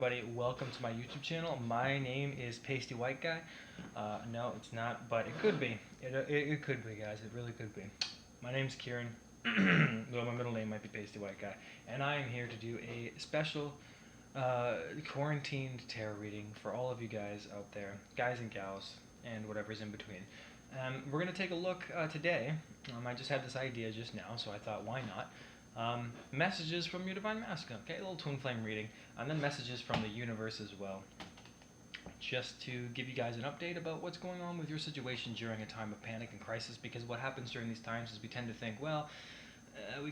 Buddy, welcome to my YouTube channel. My name is Pasty White Guy. No, it's not, but it could be. It could be, guys. It really could be. My name's Kieran, though my middle name might be Pasty White Guy, and I am here to do a special quarantined tarot reading for all of you guys out there, guys and gals, and whatever's in between. We're gonna take a look today. I just had this idea just now, so I thought, why not? Messages from your divine masculine, okay, a little twin flame reading, and then messages from the universe as well, just to give you guys an update about what's going on with your situation during a time of panic and crisis. Because what happens during these times is we tend to think, well,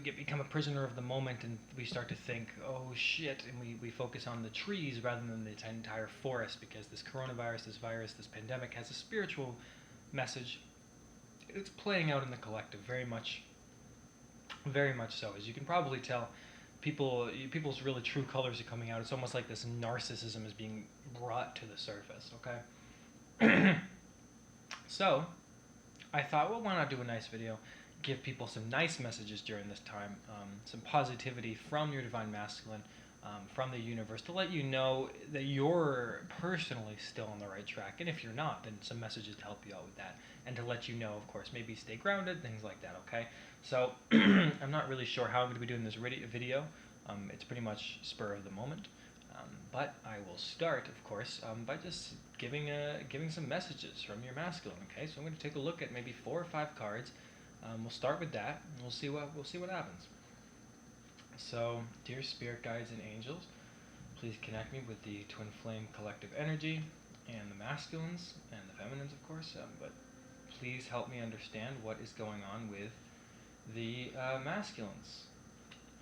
become a prisoner of the moment, and we start to think, oh shit, and we focus on the trees rather than the entire forest, because this coronavirus, this virus, this pandemic has a spiritual message. It's playing out in the collective very much so. As you can probably tell, people's really true colors are coming out. It's almost like this narcissism is being brought to the surface, okay? So, I thought, well, why not do a nice video, give people some nice messages during this time, some positivity from your divine masculine, from the universe, to let you know that you're personally still on the right track. And if you're not, then some messages to help you out with that, and to let you know, of course, maybe stay grounded, things like that, okay? So I'm not really sure how I'm going to be doing this video. It's pretty much spur of the moment, but I will start, of course, by just giving some messages from your masculine. Okay, so I'm going to take a look at maybe 4 or 5 cards. We'll start with that, and we'll see what happens. So, dear spirit guides and angels, please connect me with the twin flame collective energy and the masculines and the feminines, of course. But please help me understand what is going on with the masculines.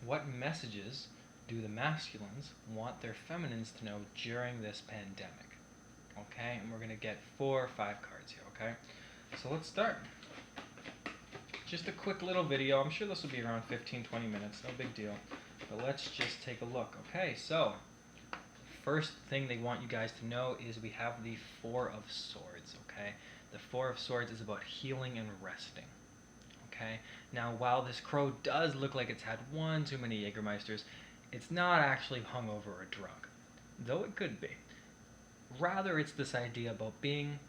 What messages do the masculines want their feminines to know during this pandemic? Okay, and we're going to get 4 or 5 cards here, okay? So let's start. Just a quick little video. I'm sure this will be around 15-20 minutes, no big deal. But let's just take a look. Okay, so first thing they want you guys to know is we have the 4 of Swords, okay? The 4 of Swords is about healing and resting. Okay. Now, while this crow does look like it's had one too many Jägermeisters, it's not actually hungover or drunk, though it could be. Rather, it's this idea about being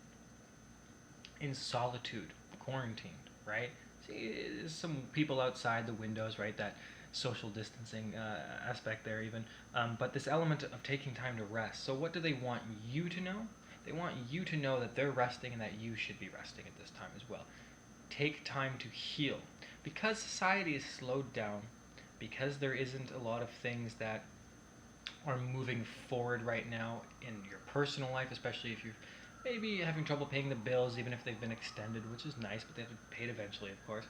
in solitude, quarantined, right? See, there's some people outside the windows, right? That social distancing aspect there, even. But this element of taking time to rest. So, what do they want you to know? They want you to know that they're resting and that you should be resting at this time as well. Take time to heal. Because society is slowed down, because there isn't a lot of things that are moving forward right now in your personal life, especially if you're maybe having trouble paying the bills, even if they've been extended, which is nice, but they have to be paid eventually, of course.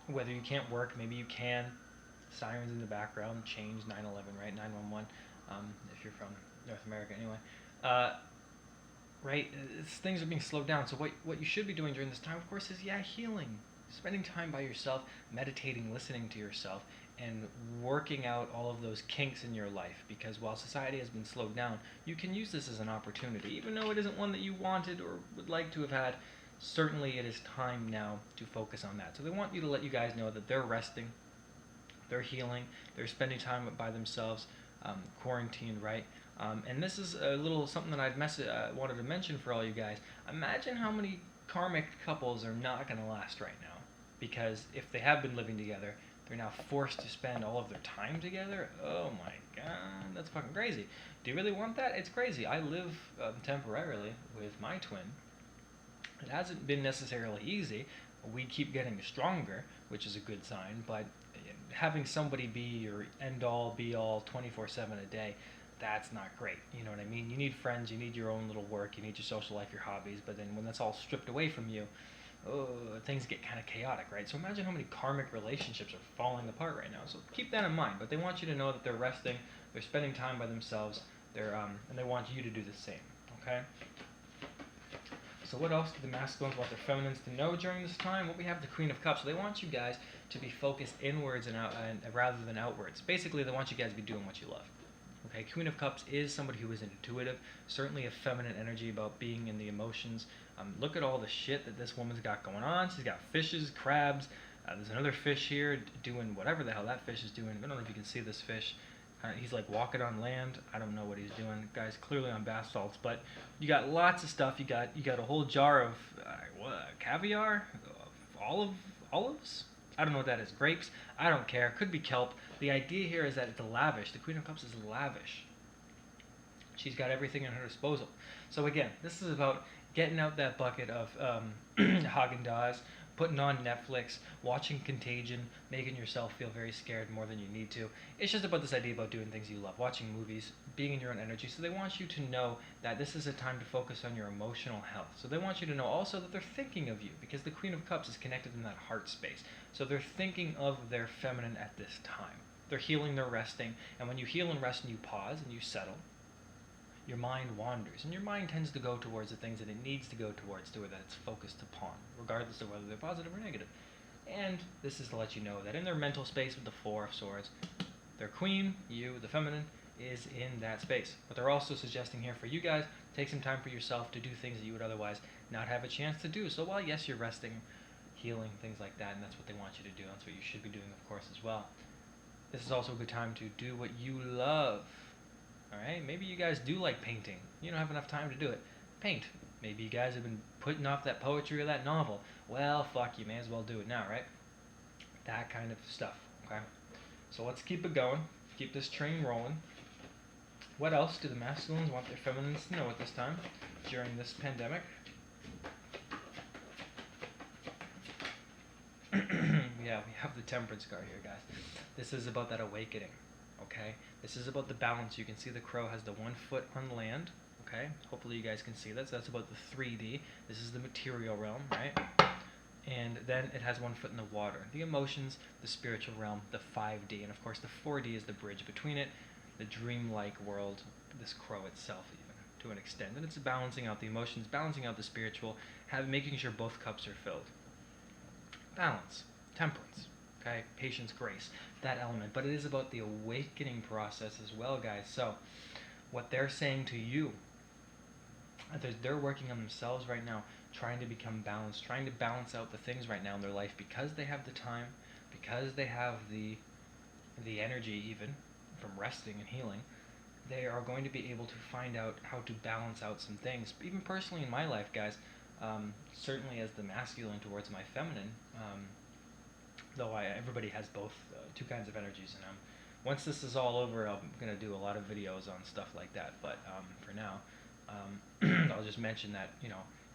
Whether you can't work, maybe you can. Sirens in the background, change 911, right? 911, if you're from North America anyway. Right, things are being slowed down. So what you should be doing during this time, of course, is healing, spending time by yourself, meditating, listening to yourself, and working out all of those kinks in your life. Because while society has been slowed down, you can use this as an opportunity, even though it isn't one that you wanted or would like to have had. Certainly, it is time now to focus on that. So they want you to let you guys know that they're resting, they're healing, they're spending time by themselves, quarantined, right? And this is a little something that I'd wanted to mention for all you guys. Imagine how many karmic couples are not going to last right now, because if they have been living together, they're now forced to spend all of their time together. Oh my god, that's fucking crazy. Do you really want that? It's crazy. I live temporarily with my twin. It hasn't been necessarily easy. We keep getting stronger, which is a good sign, but having somebody be your end-all, be-all, 24/7 a day, that's not great. You know what I mean? You need friends, you need your own little work, you need your social life, your hobbies, but then when that's all stripped away from you, things get kind of chaotic, right? So imagine how many karmic relationships are falling apart right now. So keep that in mind. But they want you to know that they're resting, they're spending time by themselves, and they want you to do the same, okay? So what else do the masculines want their feminines to know during this time? Well, we have the Queen of Cups. So they want you guys to be focused inwards and rather than outwards. Basically, they want you guys to be doing what you love. Okay, Queen of Cups is somebody who is intuitive, certainly a feminine energy about being in the emotions. Look at all the shit that this woman's got going on. She's got fishes, crabs. There's another fish here doing whatever the hell that fish is doing. I don't know if you can see this fish. He's like walking on land. I don't know what he's doing. Guy's clearly on bath salts, but you got lots of stuff. You got a whole jar of caviar, olive olives. I don't know what that is. Grapes. I don't care. Could be kelp. The idea here is that it's lavish. The Queen of Cups is lavish. She's got everything at her disposal. So again, this is about getting out that bucket of Haagen-Dazs, putting on Netflix, watching Contagion, making yourself feel very scared more than you need to. It's just about this idea about doing things you love, watching movies, being in your own energy. So they want you to know that this is a time to focus on your emotional health. So they want you to know also that they're thinking of you, because the Queen of Cups is connected in that heart space. So they're thinking of their feminine at this time. They're healing, they're resting, and when you heal and rest and you pause and you settle, your mind wanders, and your mind tends to go towards the things that it needs to go towards, to where that it's focused upon, regardless of whether they're positive or negative. And this is to let you know that in their mental space with the Four of Swords, their queen, you, the feminine, is in that space. But they're also suggesting here for you guys, take some time for yourself to do things that you would otherwise not have a chance to do. So while, yes, you're resting, healing, things like that, and that's what they want you to do, that's what you should be doing, of course, as well. This is also a good time to do what you love. Alright, maybe you guys do like painting. You don't have enough time to do it. Paint. Maybe you guys have been putting off that poetry or that novel. Well, fuck, you may as well do it now, right? That kind of stuff, okay? So let's keep it going. Keep this train rolling. What else do the masculines want their feminines to know at this time during this pandemic? Yeah, we have the Temperance card here, guys. This is about that awakening. Okay, this is about the balance. You can see the crow has the 1 foot on land. Okay, hopefully you guys can see that. So that's about the 3D. This is the material realm, right? And then it has 1 foot in the water. The emotions, the spiritual realm, the 5D, and of course the 4D is the bridge between it, the dreamlike world, this crow itself even, to an extent. And it's balancing out the emotions, balancing out the spiritual, making sure both cups are filled. Balance, temperance. Okay, patience, grace, that element. But it is about the awakening process as well, guys. So what they're saying to you, they're working on themselves right now, trying to become balanced, trying to balance out the things right now in their life, because they have the time, because they have the energy even from resting and healing. They are going to be able to find out how to balance out some things. Even personally in my life, guys, certainly as the masculine towards my feminine, though everybody has both, two kinds of energies in them. Once this is all over, I'm going to do a lot of videos on stuff like that, but for now, I'll just mention that,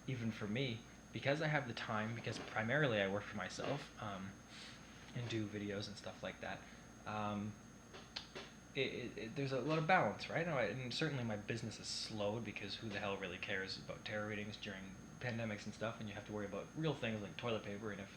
even for me, because I have the time, because primarily I work for myself, and do videos and stuff like that, there's a lot of balance, right? And certainly my business is slowed, because who the hell really cares about tarot readings during pandemics and stuff, and you have to worry about real things like toilet paper, and if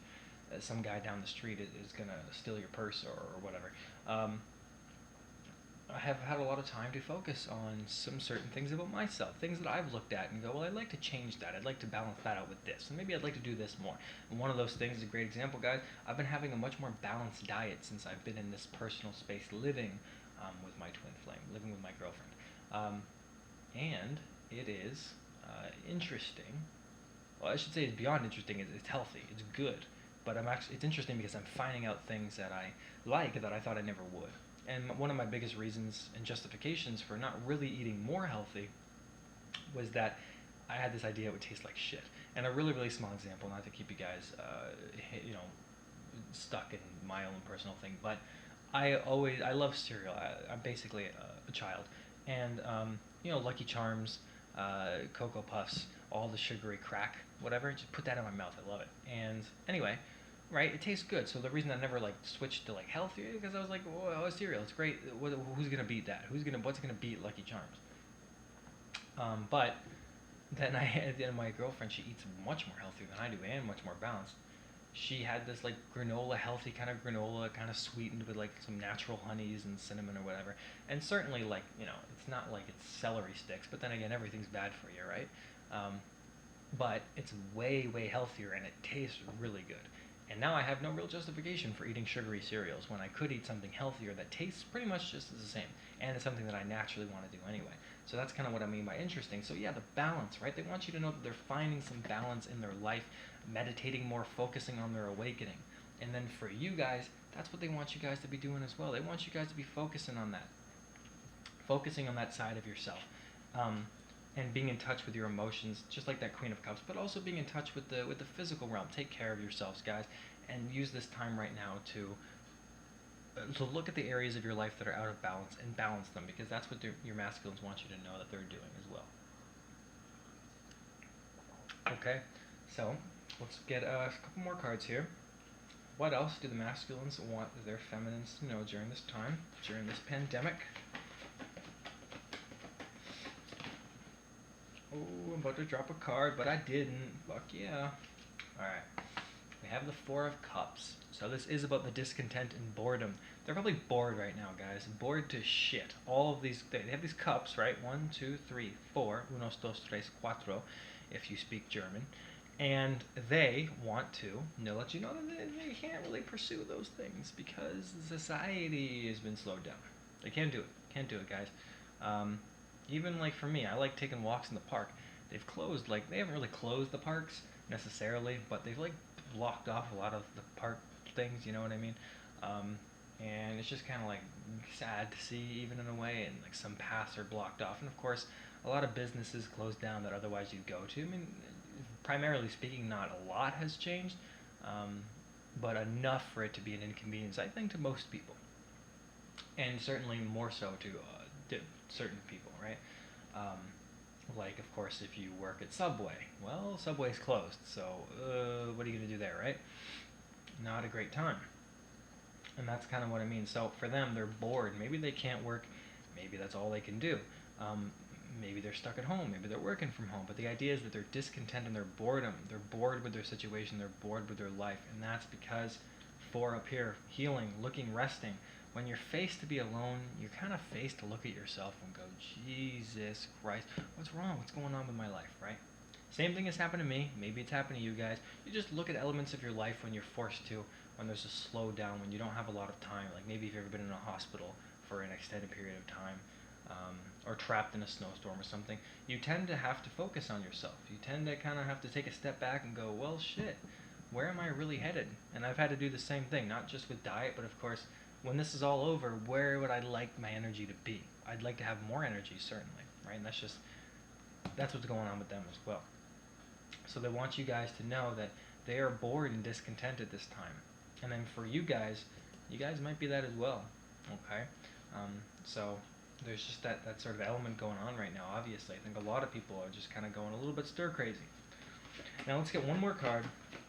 some guy down the street is going to steal your purse or whatever. I have had a lot of time to focus on some certain things about myself, things that I've looked at and go, well, I'd like to change that. I'd like to balance that out with this, and maybe I'd like to do this more. And one of those things is a great example, guys. I've been having a much more balanced diet since I've been in this personal space, living with my twin flame, living with my girlfriend. And it is interesting. Well, I should say it's beyond interesting. It's healthy. It's good. But it's interesting because I'm finding out things that I like that I thought I never would. And one of my biggest reasons and justifications for not really eating more healthy was that I had this idea it would taste like shit. And a really, really small example, not to keep you guys, stuck in my own personal thing, but I love cereal. I'm basically a child. And, Lucky Charms, Cocoa Puffs, all the sugary crack, whatever, just put that in my mouth. I love it. And anyway, right, it tastes good. So the reason I never switched to healthier, because I was like, oh, cereal, it's great. Who's gonna beat that? What's gonna beat Lucky Charms? But then my girlfriend, she eats much more healthy than I do and much more balanced. She had this granola, healthy kind of granola, kind of sweetened with some natural honeys and cinnamon or whatever. And certainly it's not like it's celery sticks, but then again, everything's bad for you, right? But it's way, way healthier, and it tastes really good. And now I have no real justification for eating sugary cereals when I could eat something healthier that tastes pretty much just the same, and it's something that I naturally want to do anyway. So that's kind of what I mean by interesting. So yeah, the balance, right? They want you to know that they're finding some balance in their life, meditating more, focusing on their awakening. And then for you guys, that's what they want you guys to be doing as well. They want you guys to be focusing on that. focusing on that side of yourself, and being in touch with your emotions, just like that Queen of Cups, but also being in touch with the physical realm. Take care of yourselves, guys, and use this time right now to look at the areas of your life that are out of balance and balance them, because that's what your masculines want you to know that they're doing as well. Okay, so let's get a couple more cards here. What else do the masculines want their feminines to know during this time, during this pandemic? Oh, I'm about to drop a card, but I didn't. Fuck yeah. Alright. We have the Four of Cups. So this is about the discontent and boredom. They're probably bored right now, guys. Bored to shit. All of these, they have these cups, right? 1, 2, 3, 4. Unos, dos, tres, cuatro, if you speak German. And they want to let you know that they can't really pursue those things because society has been slowed down. They can't do it. Can't do it, guys. Even like for me, I like taking walks in the park. They've closed, like, they haven't really closed the parks necessarily, but they've like blocked off a lot of the park things, you know what I mean? And it's just kind of like sad to see, even in a way, and like some paths are blocked off. And of course, a lot of businesses closed down that otherwise you'd go to. I mean, primarily speaking, not a lot has changed, but enough for it to be an inconvenience, I think, to most people. And certainly more so to certain people, right? Like, of course, if you work at Subway, well, Subway's closed, so what are you going to do there, right? Not a great time. And that's kind of what I mean. So for them, they're bored. Maybe they can't work. Maybe that's all they can do. Maybe they're stuck at home. Maybe they're working from home. But the idea is that they're discontent and they're boredom. They're bored with their situation. They're bored with their life. And that's because Four up here, healing, looking, resting. When you're faced to be alone, you're kind of faced to look at yourself and go, Jesus Christ, what's wrong? What's going on with my life, right? Same thing has happened to me. Maybe it's happened to you guys. You just look at elements of your life when you're forced to, when there's a slowdown, when you don't have a lot of time. Like maybe if you've ever been in a hospital for an extended period of time, or trapped in a snowstorm or something, you tend to have to focus on yourself. You tend to kind of have to take a step back and go, well, shit, where am I really headed? And I've had to do the same thing, not just with diet, but of course, when this is all over, where would I like my energy to be? I'd like to have more energy, certainly, right? And that's what's going on with them as well. So they want you guys to know that they are bored and discontent at this time. And then for you guys might be that as well, okay? So there's just that sort of element going on right now, obviously. I think a lot of people are just kind of going a little bit stir crazy. Now let's get one more card.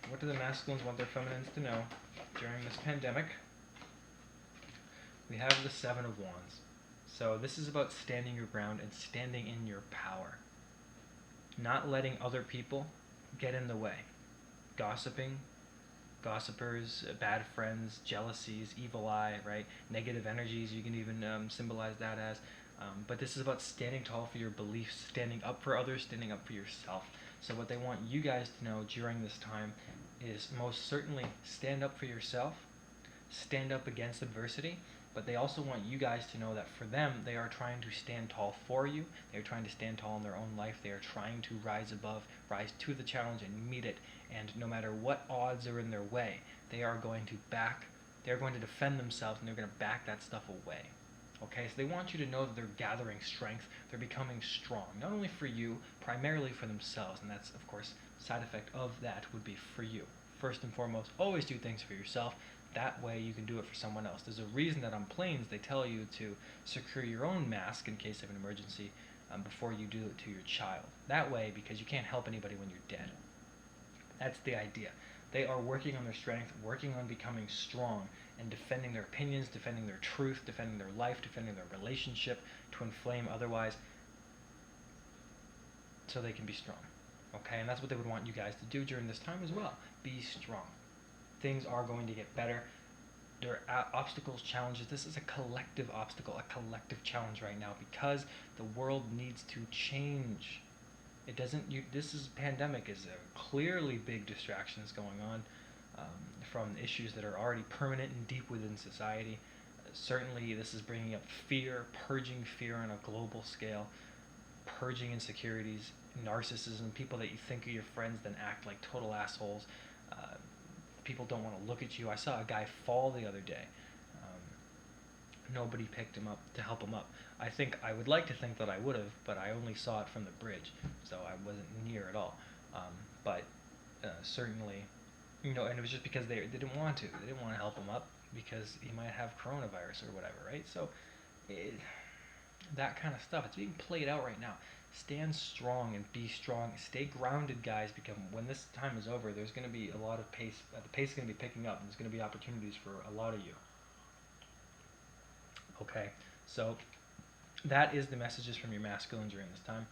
What do the masculines want their feminines to know during this pandemic? We have the Seven of Wands. So this is about standing your ground and standing in your power. Not letting other people get in the way. Gossiping, gossipers, bad friends, jealousies, evil eye, right? Negative energies, you can even symbolize that as. But this is about standing tall for your beliefs, standing up for others, standing up for yourself. So what they want you guys to know during this time is most certainly stand up for yourself, stand up against adversity, but they also want you guys to know that for them, they are trying to stand tall for you. They're trying to stand tall in their own life. They are trying to rise above, rise to the challenge and meet it. And no matter what odds are in their way, they are going to defend themselves, and they're going to back that stuff away. Okay, so they want you to know that they're gathering strength. They're becoming strong, not only for you, primarily for themselves. And that's, of course, side effect of that would be for you. First and foremost, always do things for yourself. That way you can do it for someone else. There's a reason that on planes they tell you to secure your own mask in case of an emergency before you do it to your child. That way, because you can't help anybody when you're dead. That's the idea. They are working on their strength, working on becoming strong, and defending their opinions, defending their truth, defending their life, defending their relationship to inflame otherwise, so they can be strong. Okay, and that's what they would want you guys to do during this time as well. Be strong. Things are going to get better. There are obstacles, challenges. This is a collective obstacle, a collective challenge right now, because the world needs to change. It doesn't. This pandemic is clearly big distractions going on from issues that are already permanent and deep within society. Certainly, this is bringing up fear, purging fear on a global scale, purging insecurities, narcissism, people that you think are your friends then act like total assholes. People don't want to look at you. I saw a guy fall the other day Nobody picked him up to help him up. I would like to think that I would have, but I only saw it from the bridge, so I wasn't near at all. But certainly, and it was just because they didn't want to. They didn't want to help him up because he might have coronavirus or whatever, right? So it, that kind of stuff, it's being played out right now. Stand strong and be strong. Stay grounded, guys, because when this time is over, there's going to be a lot of pace. The pace is going to be picking up, and there's going to be opportunities for a lot of you. Okay, so that is the messages from your masculine during this time.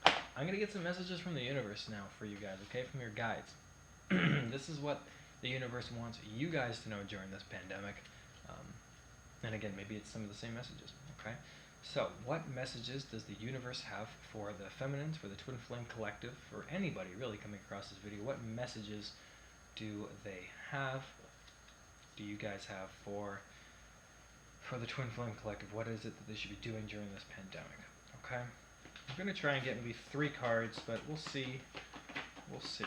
I'm going to get some messages from the universe now for you guys, okay, from your guides. This is what the universe wants you guys to know during this pandemic. And again, maybe it's some of the same messages, okay? So, what messages does the universe have for the feminines, for the Twin Flame Collective, for anybody really coming across this video? What messages do they have? Do you guys have for the Twin Flame Collective? What is it that they should be doing during this pandemic? Okay? I'm going to try and get maybe 3 cards, but we'll see. We'll see.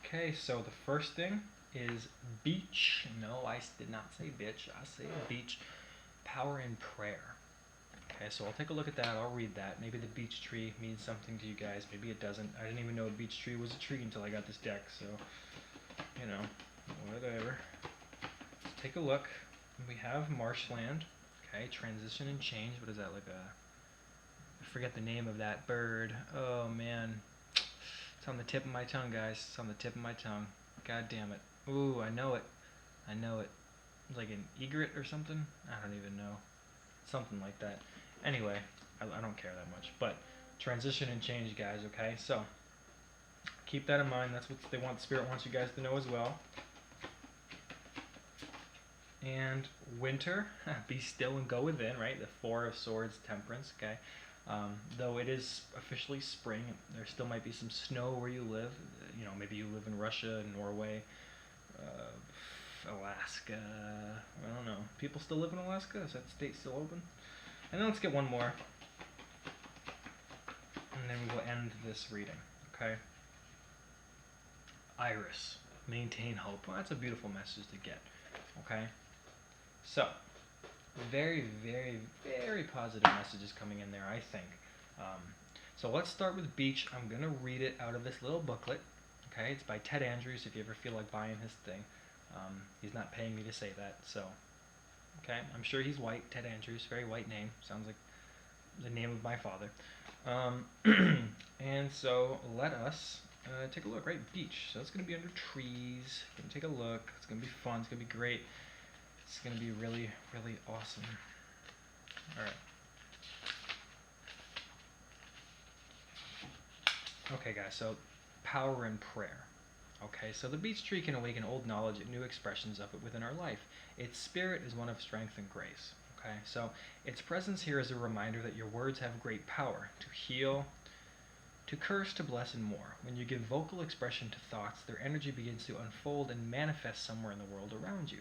Okay, so the first thing is beach. No, I did not say bitch. I say beach. Power and prayer. Okay, so I'll take a look at that. I'll read that. Maybe the beech tree means something to you guys. Maybe it doesn't. I didn't even know a beech tree was a tree until I got this deck. So, whatever. Let's take a look. We have marshland. Okay, transition and change. What is that, like I forget the name of that bird. Oh, man. It's on the tip of my tongue, guys. It's on the tip of my tongue. God damn it. Ooh, I know it. I know it. It's like an egret or something? I don't even know. Something like that. Anyway, I don't care that much. But transition and change, guys, okay? So, keep that in mind. That's what they want. Spirit wants you guys to know as well. And winter, be still and go within, right? The 4 of Swords, Temperance, okay? Though it is officially spring, there still might be some snow where you live. Maybe you live in Russia, Norway, Alaska. I don't know. People still live in Alaska? Is that state still open? And then let's get one more. And then we will end this reading, okay? Iris, maintain hope. Well, that's a beautiful message to get, okay? So, very, very, very positive messages coming in there, I think. So let's start with beach. I'm going to read it out of this little booklet. Okay, it's by Ted Andrews, if you ever feel like buying his thing. He's not paying me to say that, so. Okay, I'm sure he's white. Ted Andrews, very white name. Sounds like the name of my father. And so let us take a look, right? Beach. So it's going to be under trees. We're going to take a look. It's going to be fun. It's going to be great. It's going to be really, really awesome. All right. Okay, guys, so power and prayer. Okay, so the beech tree can awaken old knowledge and new expressions of it within our life. Its spirit is one of strength and grace. Okay, so its presence here is a reminder that your words have great power to heal, to curse, to bless, and more. When you give vocal expression to thoughts, their energy begins to unfold and manifest somewhere in the world around you.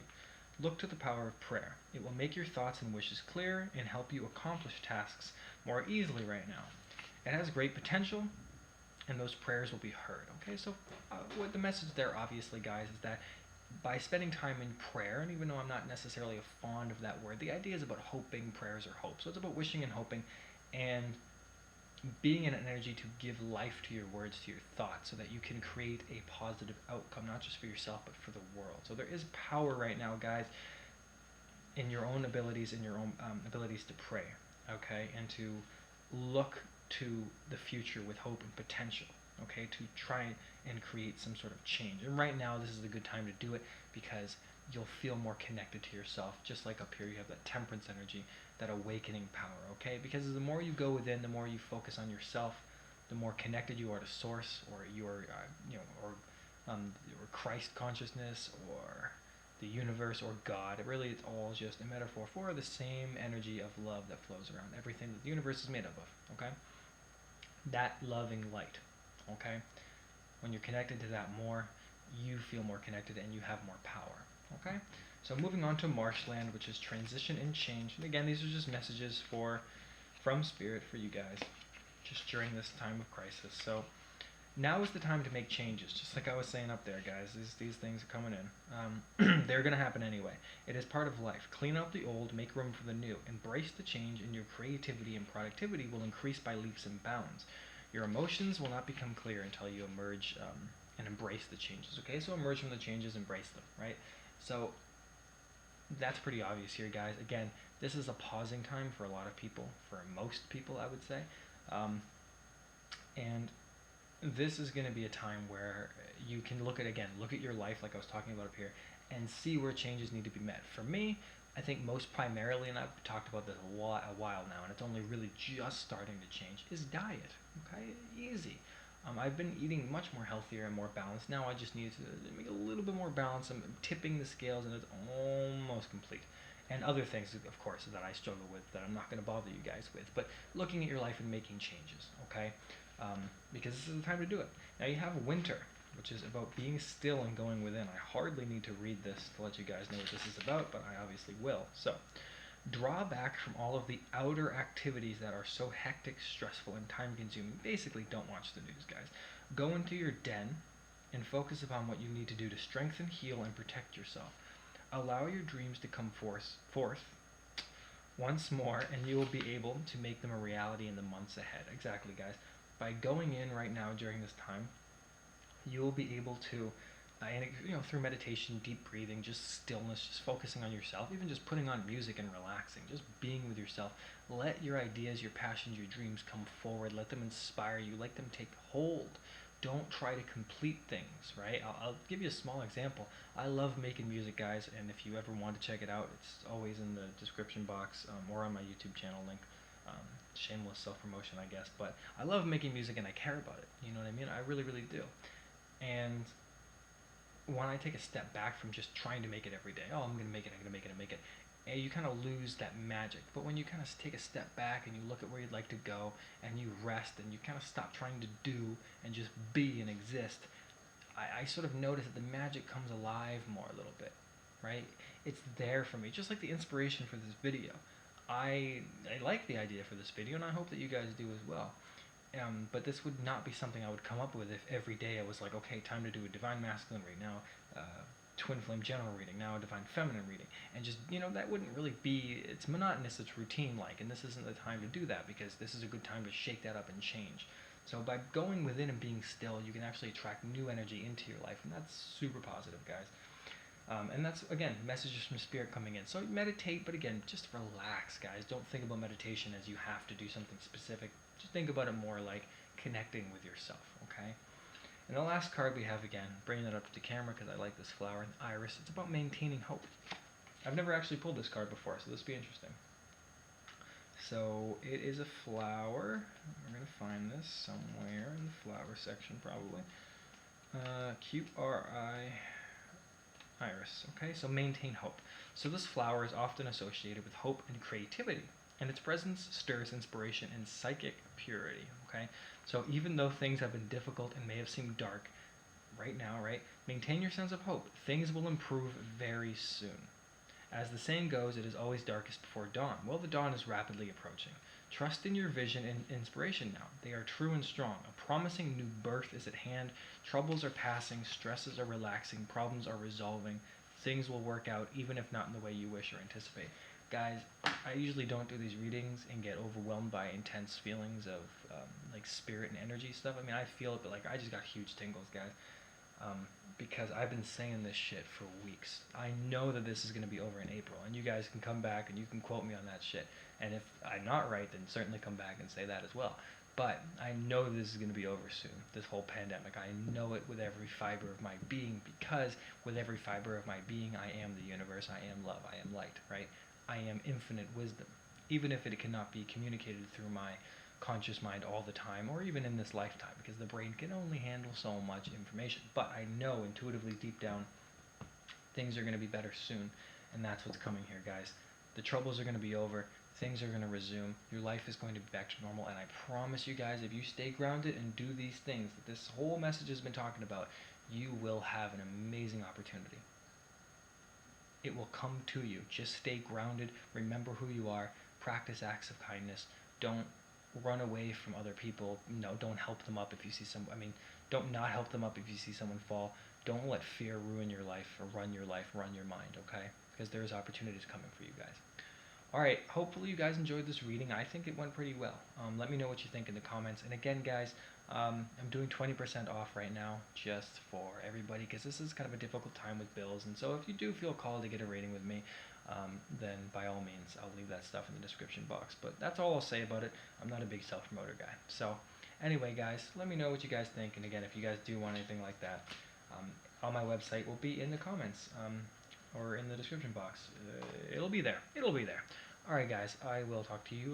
Look to the power of prayer. It will make your thoughts and wishes clear and help you accomplish tasks more easily right now. It has great potential, and those prayers will be heard. Okay, so what the message there, obviously, guys, is that by spending time in prayer, and even though I'm not necessarily fond of that word, the idea is about hoping prayers are hope. So it's about wishing and hoping and being in an energy to give life to your words, to your thoughts, so that you can create a positive outcome, not just for yourself, but for the world. So there is power right now, guys, in your own abilities, in your own abilities to pray, okay, and to look to the future with hope and potential, okay, to try and create some sort of change. And right now, this is a good time to do it because you'll feel more connected to yourself. Just like up here, you have that temperance energy, that awakening power, okay? Because the more you go within, the more you focus on yourself, the more connected you are to Source, or your, or Christ consciousness, or the universe, or God. It really, it's all just a metaphor for the same energy of love that flows around everything that the universe is made up of, okay? That loving light, okay? When you're connected to that more, you feel more connected and you have more power, okay? So moving on to marshland, which is transition and change. And again, these are just messages from Spirit for you guys, just during this time of crisis. So Now is the time to make changes. Just like I was saying up there, guys. These things are coming in. They're going to happen anyway. It is part of life. Clean out the old, make room for the new. Embrace the change, and your creativity and productivity will increase by leaps and bounds. Your emotions will not become clear until you emerge and embrace the changes. Okay, so emerge from the changes, embrace them, right? So that's pretty obvious here, guys. Again, this is a pausing time for a lot of people, for most people, I would say. And this is going to be a time where you can look at your life like I was talking about up here and see where changes need to be met. For me, I think most primarily, and I've talked about this a while now, and it's only really just starting to change, is diet. Okay, easy. I've been eating much more healthier and more balanced. Now I just need to make a little bit more balance. I'm tipping the scales, and it's almost complete. And other things, of course, that I struggle with that I'm not going to bother you guys with. But looking at your life and making changes, okay? Because this is the time to do it. Now you have winter, which is about being still and going within. I hardly need to read this to let you guys know what this is about, but I obviously will. So, draw back from all of the outer activities that are so hectic, stressful, and time-consuming. Basically, don't watch the news, guys. Go into your den and focus upon what you need to do to strengthen, heal, and protect yourself. Allow your dreams to come forth once more, and you will be able to make them a reality in the months ahead. Exactly, guys. By going in right now during this time, you will be able to, through meditation, deep breathing, just stillness, just focusing on yourself, even just putting on music and relaxing, just being with yourself. Let your ideas, your passions, your dreams come forward. Let them inspire you. Let them take hold. Don't try to complete things, right? I'll give you a small example. I love making music, guys, and if you ever want to check it out, it's always in the description box or on my YouTube channel link. Shameless self-promotion, I guess, but I love making music and I care about it. You know what I mean? I really, really do. And when I take a step back from just trying to make it every day, I'm going to make it, and you kind of lose that magic. But when you kind of take a step back and you look at where you'd like to go and you rest and you kind of stop trying to do and just be and exist, I sort of notice that the magic comes alive more a little bit, right? It's there for me, just like the inspiration for this video. I like the idea for this video, and I hope that you guys do as well. But this would not be something I would come up with if every day I was like, okay, time to do a Divine Masculine reading, now Twin Flame General reading, now a Divine Feminine reading. And just, that wouldn't really be, it's monotonous, it's routine-like, and this isn't the time to do that because this is a good time to shake that up and change. So by going within and being still, you can actually attract new energy into your life, and that's super positive, guys. And that's, again, messages from Spirit coming in. So meditate, but again, just relax, guys. Don't think about meditation as you have to do something specific. Just think about it more like connecting with yourself, okay? And the last card we have, again, bringing it up to the camera because I like this flower, an iris. It's about maintaining hope. I've never actually pulled this card before, so this will be interesting. So it is a flower. We're going to find this somewhere in the flower section, probably. QRI iris. Okay, so maintain hope. So this flower is often associated with hope and creativity, and its presence stirs inspiration and psychic purity. Okay, so even though things have been difficult and may have seemed dark right now, right, maintain your sense of hope. Things will improve very soon. As the saying goes, it is always darkest before dawn. Well, the dawn is rapidly approaching. Trust in your vision and inspiration now. They are true and strong. A promising new birth is at hand. Troubles are passing, stresses are relaxing, problems are resolving. Things will work out, even if not in the way you wish or anticipate. Guys, I usually don't do these readings and get overwhelmed by intense feelings of like spirit and energy stuff. I mean, I feel it, but like I just got huge tingles, guys. Because I've been saying this shit for weeks. I know that this is going to be over in April, and you guys can come back and you can quote me on that shit. And if I'm not right, then certainly come back and say that as well. But I know this is going to be over soon, this whole pandemic. I know it with every fiber of my being, because with every fiber of my being, I am the universe, I am love, I am light, right? I am infinite wisdom. Even if it cannot be communicated through my conscious mind all the time, or even in this lifetime, because the brain can only handle so much information. But I know intuitively deep down things are going to be better soon, and that's what's coming here, guys. The troubles are going to be over, things are going to resume, your life is going to be back to normal, and I promise you guys, if you stay grounded and do these things that this whole message has been talking about, you will have an amazing opportunity. It will come to you. Just stay grounded, remember who you are, practice acts of kindness, don't run away from other people. No, don't help them up if you see some. I mean, Don't not help them up if you see someone fall. Don't let fear ruin your life or run your life, run your mind, okay? Because there's opportunities coming for you guys. All right, hopefully you guys enjoyed this reading. I think it went pretty well. Let me know what you think in the comments. And again, guys, I'm doing 20% off right now just for everybody because this is kind of a difficult time with bills. And so if you do feel called to get a reading with me, then by all means, I'll leave that stuff in the description box. But that's all I'll say about it. I'm not a big self-promoter guy. So anyway, guys, let me know what you guys think. And again, if you guys do want anything like that, on my website will be in the comments or in the description box. It'll be there. It'll be there. All right, guys, I will talk to you